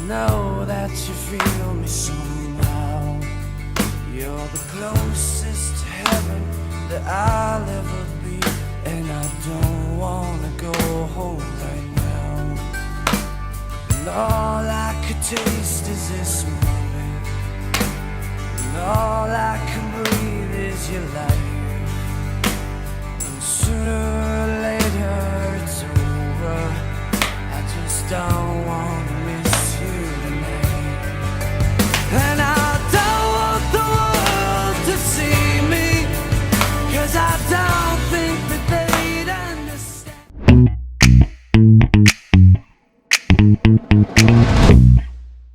know that you feel me somehow. You're the closest to heaven that I'll ever be, and I don't wanna go home right now. And all I could taste is this moment, and all I can breathe is your light. And sooner or later it's over. I just don't wanna miss you tonight. And I don't want the world to see me, 'cause I don't think that they'd understand.